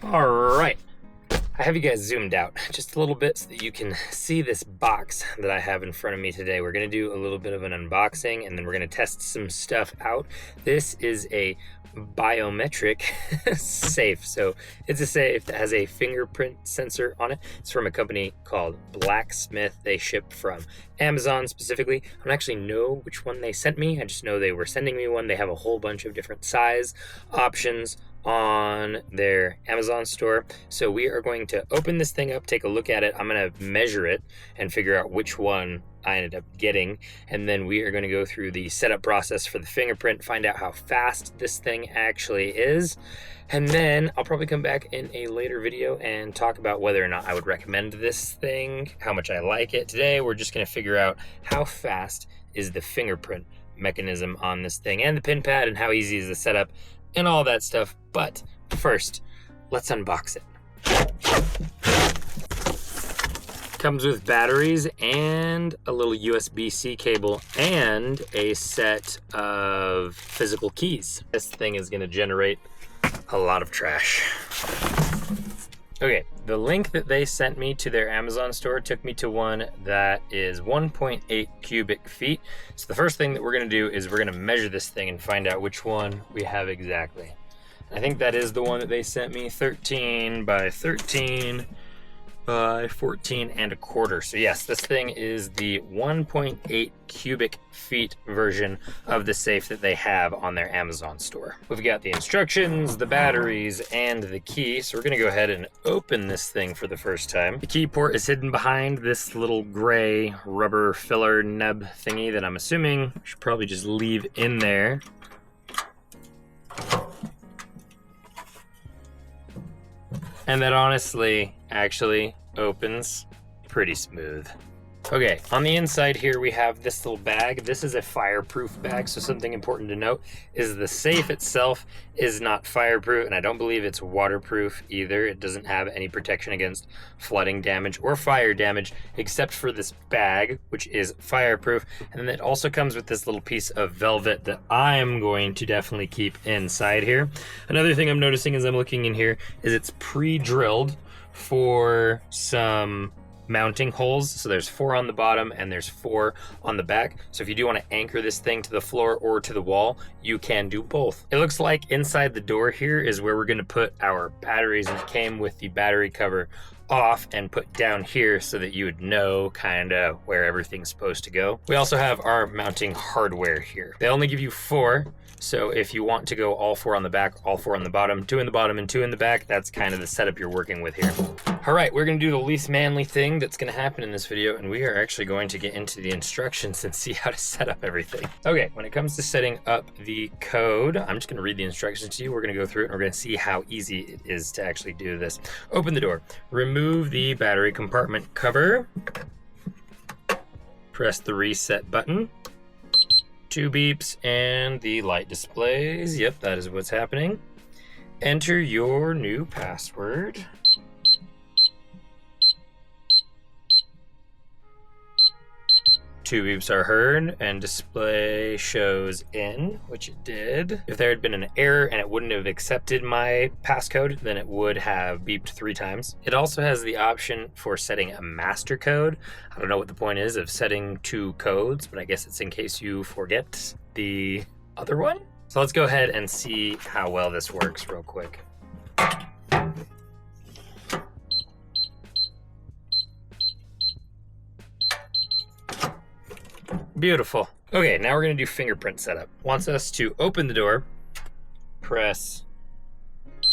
All right, I have you guys zoomed out just a little bit so that you can see this box that I have in front of me today. We're gonna do a little bit of an unboxing and then we're gonna test some stuff out. This is a biometric safe. So it's a safe that has a fingerprint sensor on it. It's from a company called Blacksmith. They ship from Amazon specifically. I don't actually know which one they sent me. I just know they were sending me one. They have a whole bunch of different size options on their Amazon store. So we are going to open this thing up, take a look at it. I'm going to measure it and figure out which one I ended up getting. And then we are going to go through the setup process for the fingerprint, find out how fast this thing actually is. And then I'll probably come back in a later video and talk about whether or not I would recommend this thing, how much I like it. Today, we're just going to figure out how fast is the fingerprint mechanism on this thing and the pin pad and how easy is the setup and all that stuff. But first, let's unbox it. Comes with batteries and a little USB-C cable and a set of physical keys. This thing is gonna generate a lot of trash. Okay, the link that they sent me to their Amazon store took me to one that is 1.8 cubic feet. So the first thing that we're gonna do is we're gonna measure this thing and find out which one we have exactly. I think that is the one that they sent me, 13 by 13 by 14 and a quarter. So yes, this thing is the 1.8 cubic feet version of the safe that they have on their Amazon store. We've got the instructions, the batteries, and the key. So we're gonna go ahead and open this thing for the first time. The key port is hidden behind this little gray rubber filler nub thingy that I'm assuming I should probably just leave in there. And that honestly actually opens pretty smooth. Okay, on the inside here we have this little bag. This is a fireproof bag, so something important to note is the safe itself is not fireproof, and I don't believe it's waterproof either. It doesn't have any protection against flooding damage or fire damage, except for this bag, which is fireproof. And then it also comes with this little piece of velvet that I'm going to definitely keep inside here. Another thing I'm noticing as I'm looking in here is it's pre-drilled for some mounting holes. So there's 4 on the bottom and there's 4 on the back. So if you do want to anchor this thing to the floor or to the wall, you can do both. It looks like inside the door here is where we're going to put our batteries, and it came with the battery cover off and put down here so that you would know kind of where everything's supposed to go. We also have our mounting hardware here. They only give you 4. So if you want to go all 4 on the back, all 4 on the bottom, 2 in the bottom and 2 in the back, that's kind of the setup you're working with here. All right, we're gonna do the least manly thing that's gonna happen in this video, and we are actually going to get into the instructions and see how to set up everything. Okay, when it comes to setting up the code, I'm just gonna read the instructions to you. We're gonna go through it and we're gonna see how easy it is to actually do this. Open the door, remove the battery compartment cover, press the reset button. 2 beeps and the light displays. Yep, that is what's happening. Enter your new password. Two beeps are heard and display shows in, which it did. If there had been an error and it wouldn't have accepted my passcode, then it would have beeped 3 times. It also has the option for setting a master code. I don't know what the point is of setting 2 codes, but I guess it's in case you forget the other one. So let's go ahead and see how well this works real quick. Beautiful. Okay, now we're gonna do fingerprint setup. Wants us to open the door, press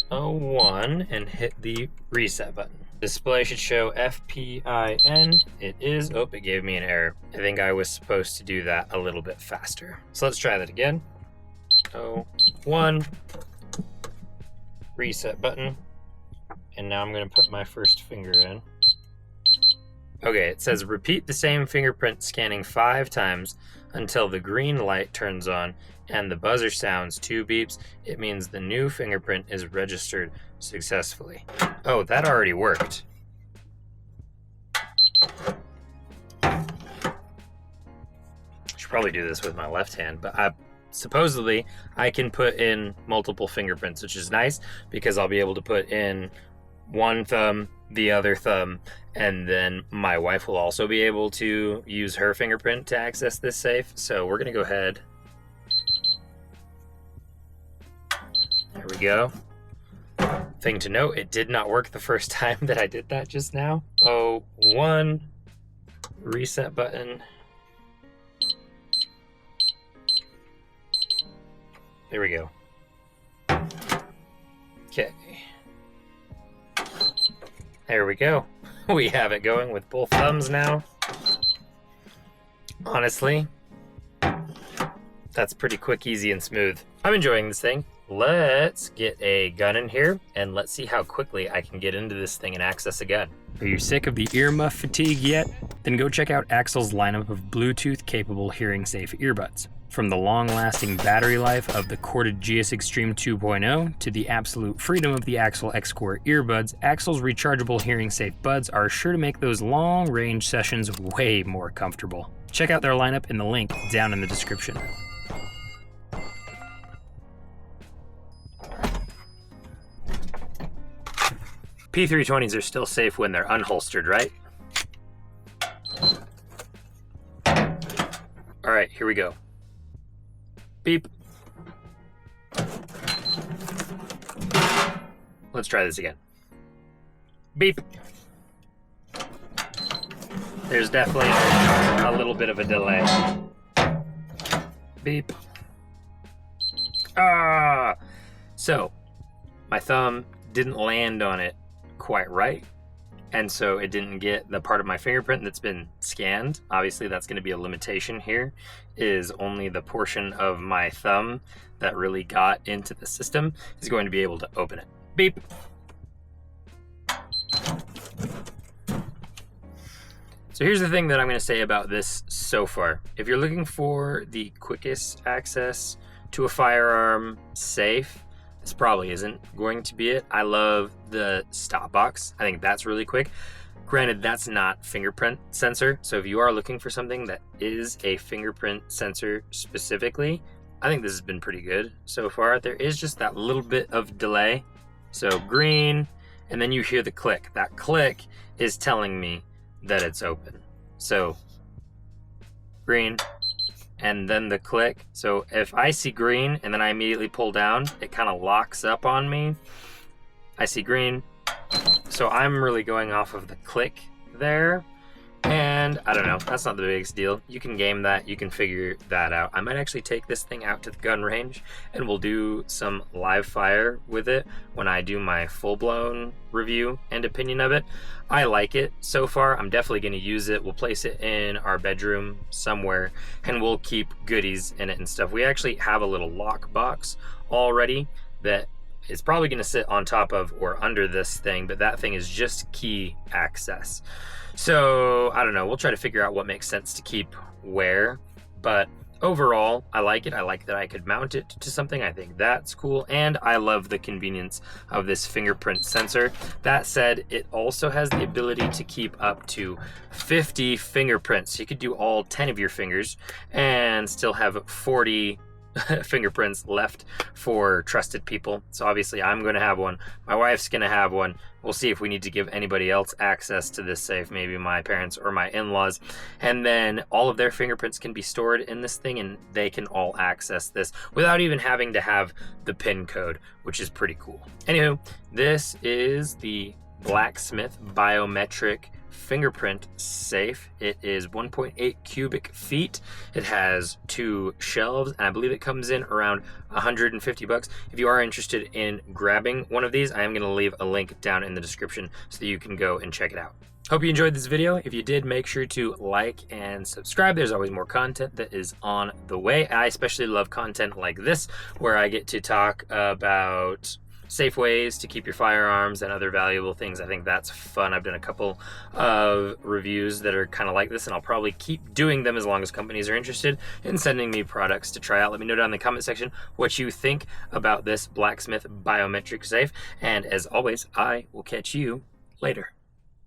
01 and hit the reset button. Display should show FPIN. It is, oh, it gave me an error. I think I was supposed to do that a little bit faster. So let's try that again. 1, reset button, and now I'm going to put my first finger in. Okay, it says repeat the same fingerprint scanning 5 times until the green light turns on and the buzzer sounds 2 beeps. It means the new fingerprint is registered successfully. Oh, that already worked. Should probably do this with my left hand, but supposedly I can put in multiple fingerprints, which is nice because I'll be able to put in one thumb, the other thumb, and then my wife will also be able to use her fingerprint to access this safe. So we're gonna go ahead. There we go. Thing to note, it did not work the first time that I did that just now. Oh, 1, reset button. There we go. Okay. There we go. We have it going with both thumbs now. Honestly, that's pretty quick, easy, and smooth. I'm enjoying this thing. Let's get a gun in here and let's see how quickly I can get into this thing and access a gun. Are you sick of the earmuff fatigue yet? Then go check out Axel's lineup of Bluetooth-capable hearing-safe earbuds. From the long-lasting battery life of the corded GS Extreme 2.0 to the absolute freedom of the Axel X-Core earbuds, Axel's rechargeable hearing-safe buds are sure to make those long-range sessions way more comfortable. Check out their lineup in the link down in the description. P320s are still safe when they're unholstered, right? All right, here we go. Beep. Let's try this again. Beep. There's definitely a little bit of a delay. Beep. Ah! So, my thumb didn't land on it quite right, and so it didn't get the part of my fingerprint that's been scanned. Obviously that's going to be a limitation here, is only the portion of my thumb that really got into the system is going to be able to open it. Beep. So here's the thing that I'm going to say about this so far. If you're looking for the quickest access to a firearm safe, this probably isn't going to be it. I love the stop box. I think that's really quick. Granted, that's not fingerprint sensor. So if you are looking for something that is a fingerprint sensor specifically, I think this has been pretty good so far. There is just that little bit of delay. So green, and then you hear the click. That click is telling me that it's open. So green, and then the click. So if I see green and then I immediately pull down, it kind of locks up on me. I see green. So I'm really going off of the click there. And I don't know, that's not the biggest deal. You can game that, you can figure that out. I might actually take this thing out to the gun range and we'll do some live fire with it when I do my full-blown review and opinion of it. I like it so far. I'm definitely going to use it. We'll place it in our bedroom somewhere and we'll keep goodies in it and stuff. We actually have a little lock box already that is probably going to sit on top of or under this thing, but that thing is just key access. So I don't know, we'll try to figure out what makes sense to keep where, but overall I like it. I like that I could mount it to something. I think that's cool, and I love the convenience of this fingerprint sensor. That said, it also has the ability to keep up to 50 fingerprints. You could do all 10 of your fingers and still have 40 fingerprints left for trusted people. So obviously I'm going to have one, my wife's going to have one. We'll see if we need to give anybody else access to this safe, maybe my parents or my in-laws, and then all of their fingerprints can be stored in this thing and they can all access this without even having to have the PIN code, which is pretty cool. Anywho, this is the Blacksmith Biometric Fingerprint safe. It is 1.8 cubic feet. It has 2 shelves, and I believe it comes in around 150 bucks. If you are interested in grabbing one of these, I am going to leave a link down in the description so that you can go and check it out. Hope you enjoyed this video. If you did, make sure to like and subscribe. There's always more content that is on the way. I especially love content like this, where I get to talk about safe ways to keep your firearms and other valuable things. I think that's fun. I've done a couple of reviews that are kind of like this, and I'll probably keep doing them as long as companies are interested in sending me products to try out. Let me know down in the comment section what you think about this Blacksmith Biometric safe. And as always, I will catch you later.